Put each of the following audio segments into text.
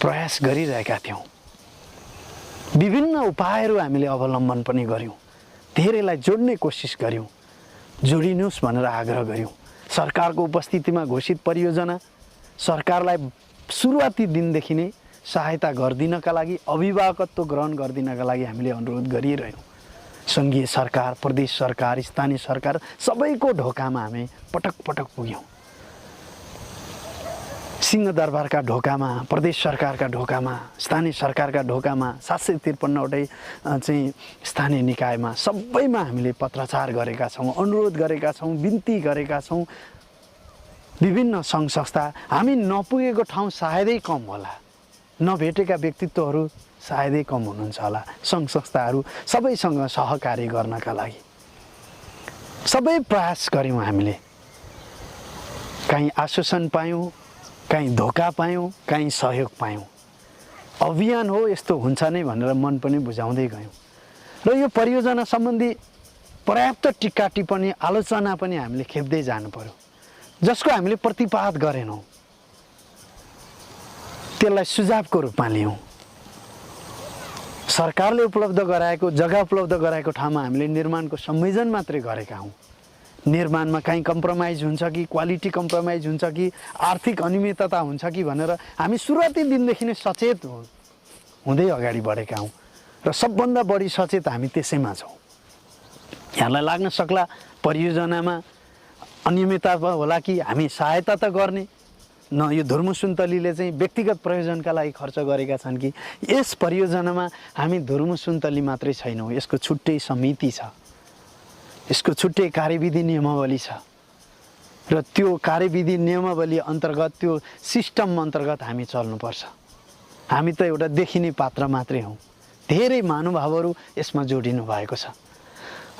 प्रयास गरिरहेका थियौँ। विभिन्न उपायहरू हामीले अवलम्बन पनि गऱ्यौँ। धेरैलाई जोड्ने कोसिस गऱ्यौँ। जोडिनुहोस् भनेर आग्रह गऱ्यौँ। सरकारको उपस्थितिमा घोषित परियोजना सरकारलाई सुरुवाती दिनदेखि नै सहायता गरिदिनका लागि, अभिभावकत्व ग्रहण गरिदिनका लागि हामीले अनुरोध गरिरहेछौँ। सङ्घीय सरकार, प्रदेश सरकार, स्थानीय सरकार सबैको ढोकामा हामी पटक पटक पुग्यौँ। सिंहदरबारका ढोकामा, प्रदेश सरकारका ढोकामा, स्थानीय सरकारका ढोकामा, 753वटै चाहिँ स्थानीय निकायमा सबैमा हामीले पत्राचार गरेका छौँ, अनुरोध गरेका छौँ, बिन्ती गरेका छौँ। विभिन्न सङ्घ संस्था, हामी नपुगेको ठाउँ सायदै कम होला, नभेटेका व्यक्तित्वहरू सायदै कम हुनुहुन्छ होला। सङ्घ संस्थाहरू सबैसँग सहकार्य गर्नका लागि सबै प्रयास गऱ्यौँ हामीले। कहीँ आश्वासन पायौँ, कहीँ धोका पायौँ, कहीँ सहयोग पायौँ। अभियान हो, यस्तो हुन्छ नै भनेर मन पनि बुझाउँदै गयौँ। र यो परियोजना सम्बन्धी पर्याप्त टिक्का टिप्पणी, आलोचना पनि हामीले खेप्दै जानु पर्यो, जसको हामीले प्रतिवाद गरेनौँ। त्यसलाई सुझावको रूपमा लियौँ। सरकारले उपलब्ध गराएको, जग्गा उपलब्ध गराएको ठाउँमा हामीले निर्माणको संयोजन मात्रै गरेका हौँ। निर्माणमा कहीँ कम्प्रोमाइज हुन्छ कि, क्वालिटी कम्प्रोमाइज हुन्छ कि, आर्थिक अनियमितता हुन्छ कि भनेर हामी सुरुवाती दिनदेखि नै सचेत हुँदै अगाडि बढेका हौँ। र सबभन्दा बढी सचेत हामी त्यसैमा छौँ। यहाँलाई लाग्न सक्ला परियोजनामा अनियमितता होला कि हामी सहायता त गर्ने न, यो धुर्मु सुन्तलीले चाहिँ व्यक्तिगत प्रयोजनका लागि खर्च गरेका छन् कि। यस परियोजनामा हामी धुर्मु सुन्तली मात्रै छैनौँ, यसको छुट्टै समिति छ, यसको छुट्टै कार्यविधि नियमावली छ। र त्यो कार्यविधि नियमावली अन्तर्गत, त्यो सिस्टम अन्तर्गत हामी चल्नुपर्छ। हामी त एउटा देखिने पात्र मात्रै हौँ। धेरै महानुभावहरू यसमा जोडिनु भएको छ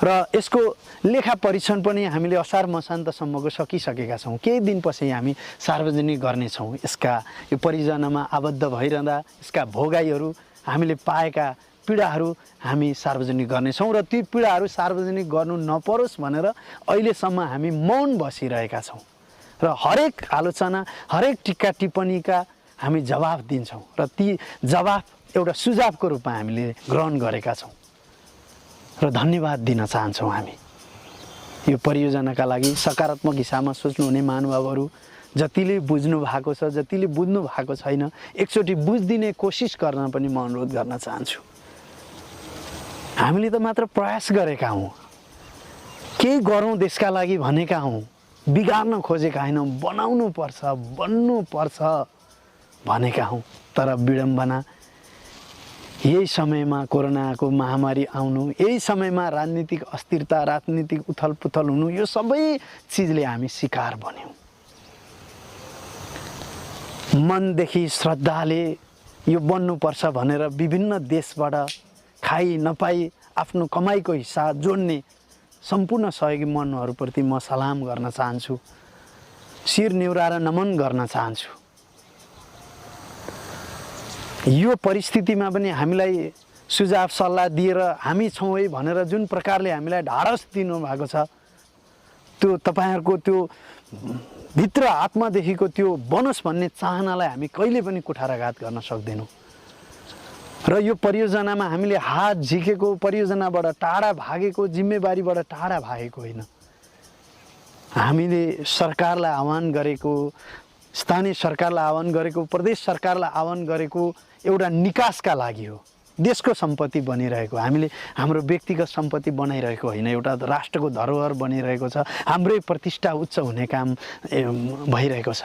र यसको लेखा परीक्षण पनि हामीले असार मसान्तसम्मको सकिसकेका छौँ। केही दिनपछि हामी सार्वजनिक गर्नेछौँ। यसका यो परियोजनामा आबद्ध भइरहँदा यसका भोगाईहरू, हामीले पाएका पीडाहरू हामी सार्वजनिक गर्नेछौँ। र ती पीडाहरू सार्वजनिक गर्नु नपरोस् भनेर अहिलेसम्म हामी मौन बसिरहेका छौँ। र हरेक आलोचना, हरेक टिक्का टिप्पणीका हामी जवाफ दिन्छौँ। र ती जवाफ एउटा सुझावको रूपमा हामीले ग्रहण गरेका छौँ र धन्यवाद दिन चाहन्छौँ। हामी यो परियोजनाका लागि सकारात्मक हिसाबमा सोच्नुहुने महानुभावहरू जतिले बुझ्नु भएको छ, जतिले बुझ्नु भएको छैन, एकचोटि बुझिदिने कोसिस गर्न पनि म अनुरोध गर्न चाहन्छु। हामीले त मात्र प्रयास गरेका हौँ, केही गरौँ देशका लागि भनेका हौँ, बिगार्न खोजेका होइनौँ, बनाउनु पर्छ, बन्नु पर्छ भनेका हौँ। तर विडम्बना, यही समयमा कोरोनाको महामारी आउनु, यही समयमा राजनीतिक अस्थिरता, राजनीतिक उथलपुथल हुनु, यो सबै चिजले हामी शिकार बन्यौँ। मनदेखि श्रद्धाले यो बन्नुपर्छ भनेर विभिन्न देशबाट खाई नपाई आफ्नो कमाइको हिस्सा जोड्ने सम्पूर्ण सहयोगी मनहरूप्रति म सलाम गर्न चाहन्छु, शिर निहुराएर नमन गर्न चाहन्छु। यो परिस्थितिमा पनि हामीलाई सुझाव सल्लाह दिएर हामी छौँ है भनेर जुन प्रकारले हामीलाई ढाडस दिनुभएको छ, त्यो तपाईँहरूको त्यो भित्र आत्मादेखिको त्यो बनोस् भन्ने चाहनालाई हामी कहिले पनि कुठाराघात गर्न सक्दैनौँ। र यो परियोजनामा हामीले हात झिकेको, परियोजनाबाट टाढा भागेको, जिम्मेवारीबाट टाढा भागेको होइन। हामीले सरकारलाई आह्वान गरेको, स्थानीय सरकारलाई आह्वान गरेको, प्रदेश सरकारलाई आह्वान गरेको एउटा निकासका लागि हो। देशको सम्पत्ति बनिरहेको, हामीले हाम्रो व्यक्तिगत सम्पत्ति बनाइरहेको होइन, एउटा राष्ट्रको धरोहर बनिरहेको छ। हाम्रै प्रतिष्ठा उच्च हुने काम भइरहेको छ।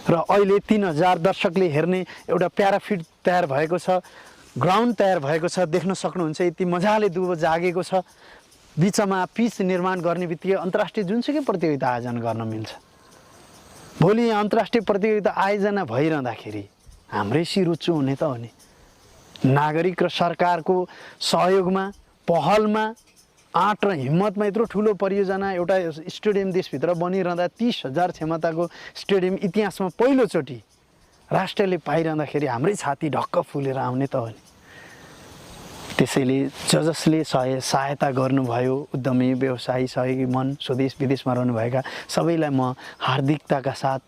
र अहिले 3000 दर्शकले हेर्ने एउटा प्याराफिट तयार भएको छ, ग्राउन्ड तयार भएको छ, देख्न सक्नुहुन्छ। यति मजाले दुबो जागेको छ। बिचमा पिच निर्माण गर्ने बित्तिकै अन्तर्राष्ट्रिय जुनसुकै प्रतियोगिता आयोजना गर्न मिल्छ। भोलि यहाँ अन्तर्राष्ट्रिय प्रतियोगिता आयोजना भइरहँदाखेरि हाम्रै शिर उच्च हुने त हो नि। नागरिक र सरकारको सहयोगमा, पहलमा, आँट र हिम्मतमा यत्रो ठुलो परियोजना, एउटा स्टेडियम देशभित्र बनिरहँदा 30,000 क्षमताको स्टेडियम इतिहासमा पहिलोचोटि राष्ट्रले पाइरहँदाखेरि हाम्रै छाती ढक्क फुलेर आउने त हो नि। त्यसैले जसले सहायता गर्नुभयो, उद्यमी, व्यवसायी, सहयोगी मन, स्वदेश विदेशमा रहनुभएका सबैलाई म हार्दिकताका साथ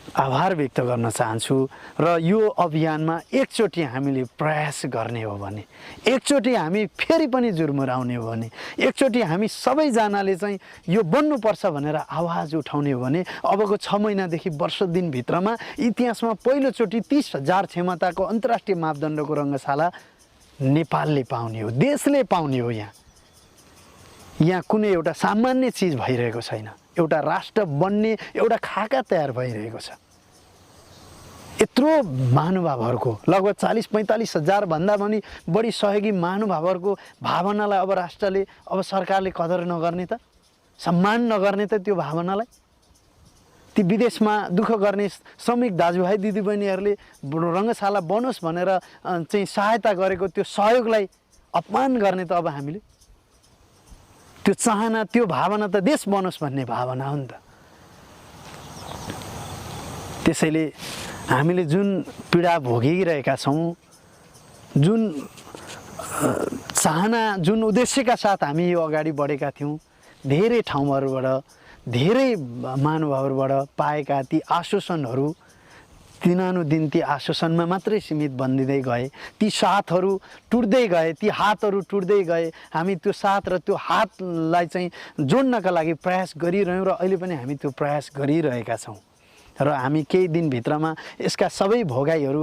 आभार व्यक्त गर्न चाहन्छु र यो अभियानमा एकचोटि हामीले प्रयास गर्ने हो भने, एकचोटि हामी फेरि पनि जुर्मुराउने हो भने, एकचोटि हामी सबैजनाले चाहिँ यो बन्नुपर्छ भनेर आवाज उठाउने हो भने अबको 6 महिनादेखि वर्ष दिनभित्रमा इतिहासमा पहिलोचोटि 30,000 क्षमताको अन्तर्राष्ट्रिय मापदण्डको रङ्गशाला नेपालले पाउने हो, देशले पाउने हो। यहाँ कुनै एउटा सामान्य चिज भइरहेको छैन, एउटा राष्ट्र बन्ने एउटा खाका तयार भइरहेको छ। यत्रो महानुभावहरूको लगभग 40-45 हजार भन्दा पनि बढी सहयोगी महानुभावहरूको भावनालाई अब राष्ट्रले, अब सरकारले कदर नगर्ने त, सम्मान नगर्ने त त्यो भावनालाई। ती विदेशमा दुःख गर्ने श्रमिक दाजुभाइ दिदीबहिनीहरूले रङ्गशाला बनोस् भनेर चाहिँ सहायता गरेको त्यो सहयोगलाई अपमान गर्ने त अब हामीले। त्यो चाहना, त्यो भावना त देश बनोस् भन्ने भावना हो नि त। त्यसैले हामीले जुन पीडा भोगिरहेका छौँ, जुन चाहना, जुन उद्देश्यका साथ हामी यो अगाडि बढेका थियौँ, धेरै ठाउँहरूबाट, धेरै महानुभावहरूबाट पाएका ती आश्वासनहरू दिनानुदिन ती आश्वासनमा मात्रै सीमित बन्दिँदै गए, ती साथहरू टुट्दै गए, ती हातहरू टुट्दै गए। हामी त्यो साथ र त्यो हातलाई चाहिँ जोड्नका लागि प्रयास गरिरह्यौँ र अहिले पनि हामी त्यो प्रयास गरिरहेका छौँ र हामी केही दिनभित्रमा यसका सबै भोगाइहरू,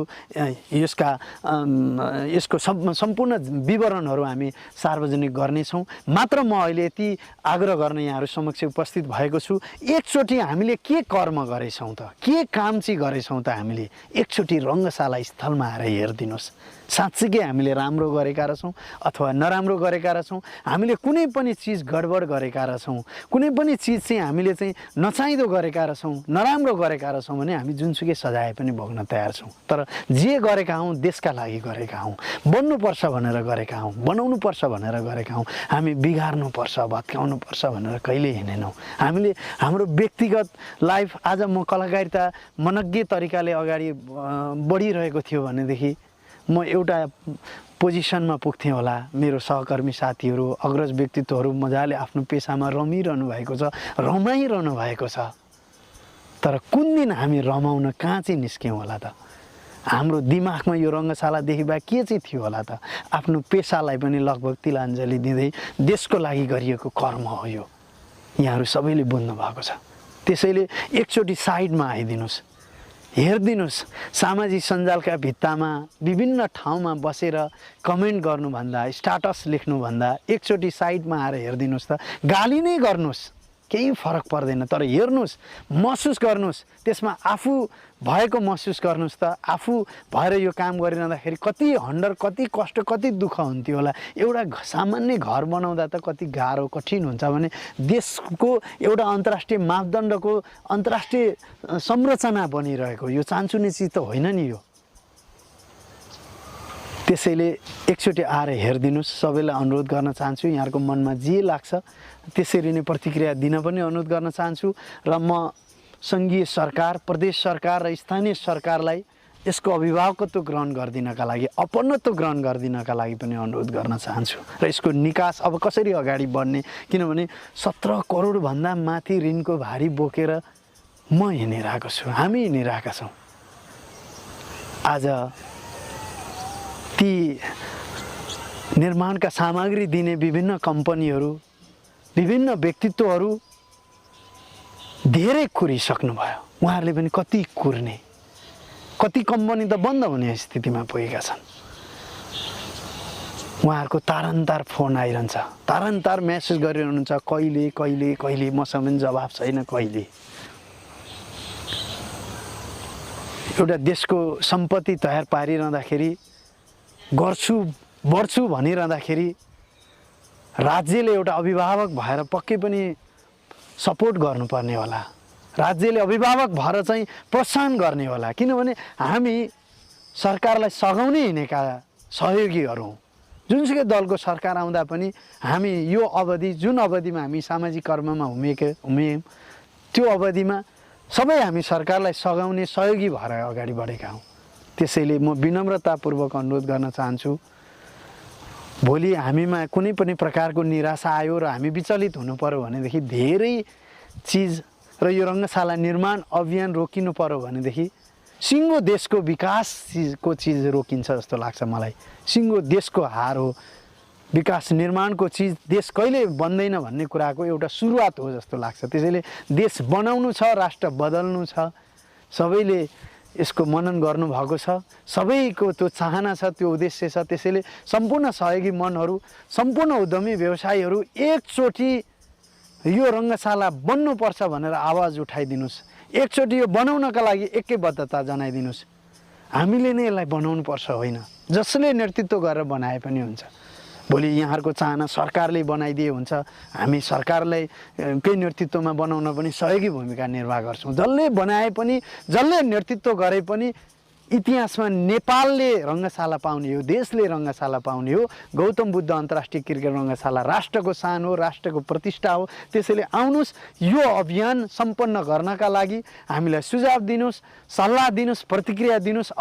यसको सम्पूर्ण विवरणहरू हामी सार्वजनिक गर्नेछौँ। मात्र म अहिले यति आग्रह गर्न यहाँहरू समक्ष उपस्थित भएको छु, एकचोटि हामीले के कर्म गरेछौँ त, के काम चाहिँ गरेछौँ त, हामीले एकचोटि रङ्गशाला स्थलमा आएर हेरिदिनुहोस्। साँच्चीकै हामीले राम्रो गरेका रहेछौँ अथवा नराम्रो गरेका रहेछौँ, हामीले कुनै पनि चिज गडबड गरेका रहेछौँ, कुनै पनि चिज चाहिँ हामीले चाहिँ नचाहिँदो गरेका रहेछौँ, नराम्रो गरेका रहेछौँ भने हामी जुनसुकै सजाय पनि भोग्न तयार छौँ। तर जे गरेका हौँ देशका लागि गरेका हौँ, बन्नुपर्छ भनेर गरेका हौँ, बनाउनुपर्छ भनेर गरेका हौँ। हामी बिगार्नुपर्छ, भत्काउनुपर्छ भनेर कहिल्यै हिँडेनौँ। हामीले हाम्रो व्यक्तिगत लाइफ, आज म कलाकारिता मनज्ञ तरिकाले अगाडि बढिरहेको थियो भनेदेखि म एउटा पोजिसनमा पुग्थेँ होला। मेरो सहकर्मी साथीहरू, अग्रज व्यक्तित्वहरू मजाले आफ्नो पेसामा रमिरहनु भएको छ, रमाइरहनु भएको छ। तर कुन दिन हामी रमाउन कहाँ चाहिँ निस्क्यौँ होला त? हाम्रो दिमागमा यो रङ्गशालादेखि बा के चाहिँ थियो होला त? आफ्नो पेसालाई पनि लगभग तिलाञ्जली दिँदै देशको लागि गरिएको कर्म हो यो, यहाँहरू सबैले बुझ्नु भएको छ। त्यसैले एकचोटि साइडमा आइदिनुहोस्, हेरिदिनुहोस्। सामाजिक सञ्जालका भित्तामा विभिन्न ठाउँमा बसेर कमेन्ट गर्नुभन्दा, स्टाटस लेख्नुभन्दा एकचोटि साइडमा आएर हेरिदिनुहोस् त। गाली नै गर्नुहोस्, केही फरक पर्दैन, तर हेर्नुहोस्, महसुस गर्नुहोस्, त्यसमा आफू भएको महसुस गर्नुहोस् त। आफू भएर यो काम गरिरहँदाखेरि कति हन्डर, कति कष्ट, कति दुःख हुन्थ्यो होला। एउटा सामान्य घर बनाउँदा त कति गाह्रो, कठिन हुन्छ भने देशको एउटा अन्तर्राष्ट्रिय मापदण्डको अन्तर्राष्ट्रिय संरचना बनिरहेको यो चान्चुने चिज त होइन नि यो। त्यसैले एकचोटि आएर हेरिदिनुहोस्। सबैलाई अनुरोध गर्न चाहन्छु, यहाँहरूको मनमा जे लाग्छ त्यसरी नै प्रतिक्रिया दिन पनि अनुरोध गर्न चाहन्छु र म सङ्घीय सरकार, प्रदेश सरकार र स्थानीय सरकारलाई यसको अभिभावकत्व ग्रहण गरिदिनका लागि, अपनत्व ग्रहण गरिदिनका लागि पनि अनुरोध गर्न चाहन्छु। र यसको निकास अब कसरी अगाडि बढ्ने, किनभने 17 करोडभन्दा माथि ऋणको भारी बोकेर म हिँडिरहेको छु, हामी हिँडिरहेका छौँ। आज ती निर्माणका सामग्री दिने विभिन्न कम्पनीहरू, विभिन्न व्यक्तित्वहरू धेरै कुरिसक्नुभयो। उहाँहरूले पनि कति कुर्ने, कति कम्पनी त बन्द हुने स्थितिमा पुगेका छन्। उहाँहरूको तारन्तार फोन आइरहन्छ, तारन्तार मेसेज गरिरहनुहुन्छ, कहिले कहिले कहिले, मसँग पनि जवाब छैन कहिले। एउटा देशको सम्पत्ति तयार पारिरहँदाखेरि, गर्छु बढ्छु भनिरहँदाखेरि राज्यले एउटा अभिभावक भएर पक्कै पनि सपोर्ट गर्नुपर्ने होला। राज्यले अभिभावक भएर चाहिँ प्रोत्साहन गर्ने होला, किनभने हामी सरकारलाई सघाउनै हिँडेका सहयोगीहरू हौँ। जुनसुकै दलको सरकार आउँदा पनि हामी यो अवधि, जुन अवधिमा हामी सामाजिक कर्ममा हुम्यौँ त्यो अवधिमा सबै हामी सरकारलाई सघाउने सहयोगी भएर अगाडि बढेका हौँ। त्यसैले म विनम्रतापूर्वक अनुरोध गर्न चाहन्छु, भोलि हामीमा कुनै पनि प्रकारको निराशा आयो र हामी विचलित हुनु पर्यो भनेदेखि धेरै चिज र यो रङ्गशाला निर्माण अभियान रोकिनु पर्यो भनेदेखि सिङ्गो देशको विकासको चिज रोकिन्छ जस्तो लाग्छ मलाई। सिङ्गो देशको हार हो। विकास निर्माणको चिज देश कहिले बन्दैन भन्ने कुराको एउटा सुरुवात हो जस्तो लाग्छ। त्यसैले देश बनाउनु छ, राष्ट्र बदल्नु छ, सबैले यसको मनन गर्नुभएको छ, सबैको त्यो चाहना छ, त्यो उद्देश्य छ। त्यसैले सम्पूर्ण सहयोगी मनहरू, सम्पूर्ण उद्यमी व्यवसायीहरू एकचोटि यो रङ्गशाला बन्नुपर्छ भनेर आवाज उठाइदिनुहोस्। एकचोटि यो बनाउनका लागि एकैबद्धता जनाइदिनुहोस्। हामीले नै यसलाई बनाउनुपर्छ होइन, जसले नेतृत्व गरेर बनाए पनि हुन्छ। भोलि यहाँहरूको चाहना सरकारले बनाइदिए हुन्छ, हामी सरकारलाई केही नेतृत्वमा बनाउन पनि सहयोगी भूमिका निर्वाह गर्छौँ। जसले बनाए पनि, जसले नेतृत्व गरे पनि इतिहासमा नेपालले रङ्गशाला पाउने हो, देशले रङ्गशाला पाउने हो। गौतम बुद्ध अन्तर्राष्ट्रिय क्रिकेट रङ्गशाला राष्ट्रको शान हो, राष्ट्रको प्रतिष्ठा हो। त्यसैले आउनुहोस्, यो अभियान सम्पन्न गर्नका लागि हामीलाई सुझाव दिनुहोस्, सल्लाह दिनुहोस्, प्रतिक्रिया दिनुहोस्।